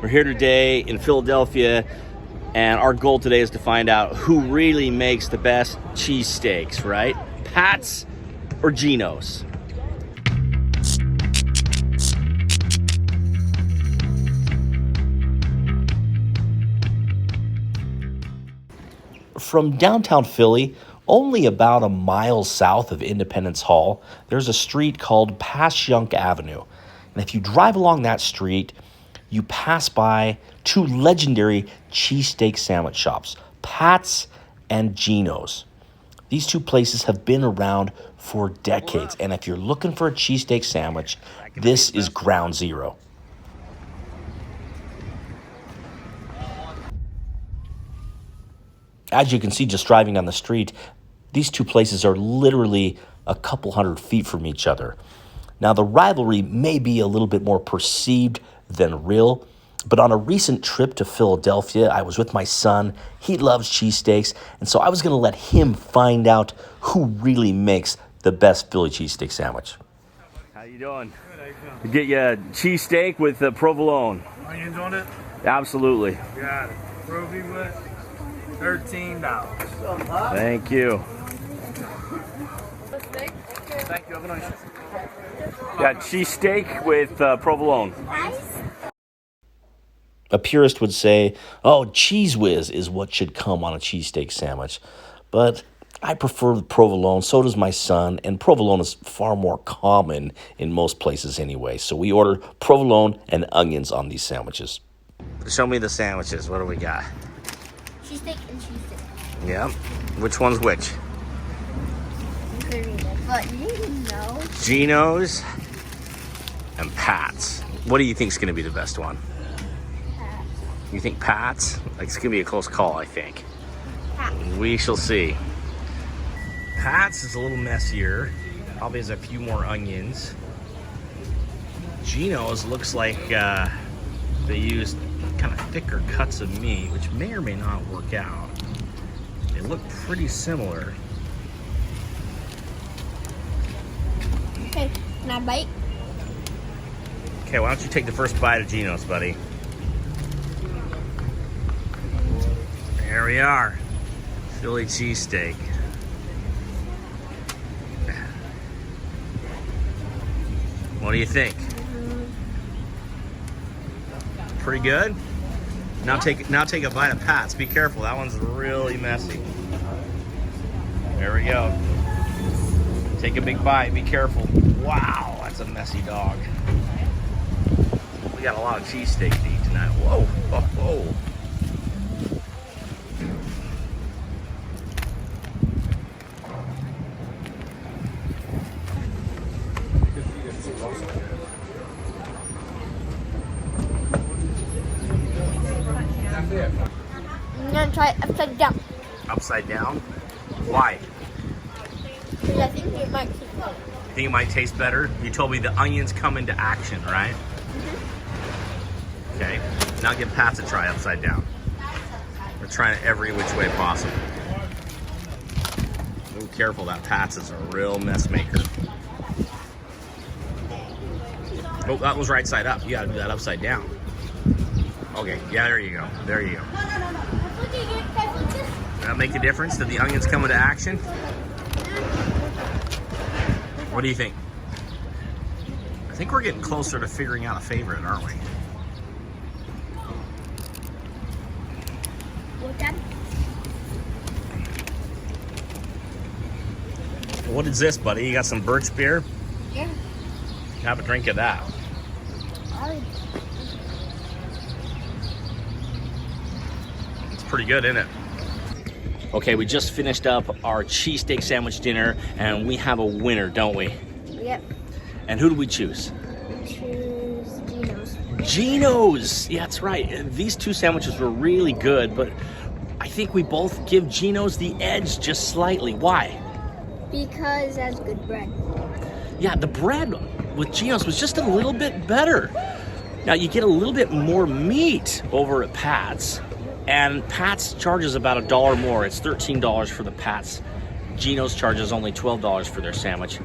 We're here today in Philadelphia, and our goal today is to find out who really makes the best cheesesteaks, right? Pat's or Genos? From downtown Philly, only about a mile south of Independence Hall, there's a street called Passyunk Avenue. And if you drive along that street, you pass by two legendary cheesesteak sandwich shops, Pat's and Genos. These two places have been around for decades, and if you're looking for a cheesesteak sandwich, this is ground zero. As you can see just driving on the street, these two places are literally a couple hundred feet from each other. Now, the rivalry may be a little bit more perceived than real, but on a recent trip to Philadelphia, I was with my son. He loves cheesesteaks, and so I was going to let him find out who really makes the best Philly cheesesteak sandwich. How you doing? Good, how you feeling? You get you a cheesesteak with provolone. Onions on it? Absolutely. Got it. Roby with $13. Thank you. Thank you. Have a nice day. Got cheesesteak with provolone. A purist would say, oh, Cheese Whiz is what should come on a cheesesteak sandwich. But I prefer the provolone, so does my son, and provolone is far more common in most places anyway. So we order provolone and onions on these sandwiches. Show me the sandwiches. What do we got? Cheesesteak and cheesesteak. Yeah. Which one's which? But you know. Genos and Pat's. What do you think is going to be the best one? Pat's. You think Pat's? Like, it's going to be a close call, I think. Pat's. We shall see. Pat's is a little messier. Probably has a few more onions. Genos looks like they used kind of thicker cuts of meat, which may or may not work out. They look pretty similar. Okay, can I bite? Okay, why don't you take the first bite of Genos, buddy? There we are. Philly cheesesteak. What do you think? Pretty good? Now take a bite of Pat's. Be careful, that one's really messy. There we go. Take a big bite, be careful. Wow, that's a messy dog. We got a lot of cheesesteak to eat tonight. Whoa, whoa, whoa. I'm gonna try it upside down. Upside down? Why? Because I think it might taste better. You think it might taste better? You told me the onions come into action, right? Okay, now give Pat's a try upside down. We're trying it every which way possible. Be careful, that Pat's is a real mess maker. Oh, that was right side up. You gotta do that upside down. Okay, yeah, there you go. There you go. That'll make a difference? Did the onions come into action? What do you think? I think we're getting closer to figuring out a favorite, aren't we? What is this, buddy? You got some birch beer? Yeah. Have a drink of that. It's pretty good, isn't it? Okay, we just finished up our cheesesteak sandwich dinner, and we have a winner, don't we? Yep. And who do we choose? Choose Genos. Genos! Yeah, that's right. These two sandwiches were really good, but I think we both give Genos the edge just slightly. Why? Because that's good bread. Yeah, the bread with Genos was just a little bit better. Now, you get a little bit more meat over at Pat's, and Pat's charges about $1 more. It's $13 for the Pat's. Genos charges only $12 for their sandwich.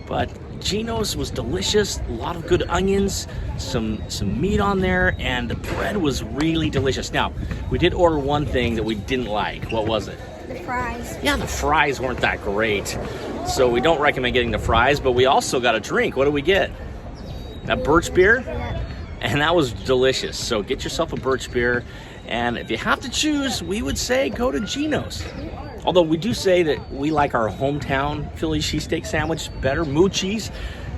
But Genos was delicious, a lot of good onions, some meat on there, and the bread was really delicious. Now, we did order one thing that we didn't like. What was it? The fries. Yeah, the fries weren't that great. So we don't recommend getting the fries, but we also got a drink. What did we get? A birch beer? Yeah. And that was delicious. So get yourself a birch beer. And if you have to choose, we would say go to Genos. Although we do say that we like our hometown Philly cheesesteak sandwich better. Moochie's,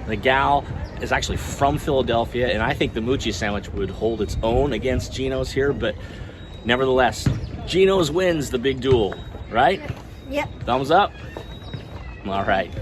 the gal is actually from Philadelphia, and I think the Moochie sandwich would hold its own against Genos here, but nevertheless, Genos wins the big duel, right? Yep. Thumbs up? All right.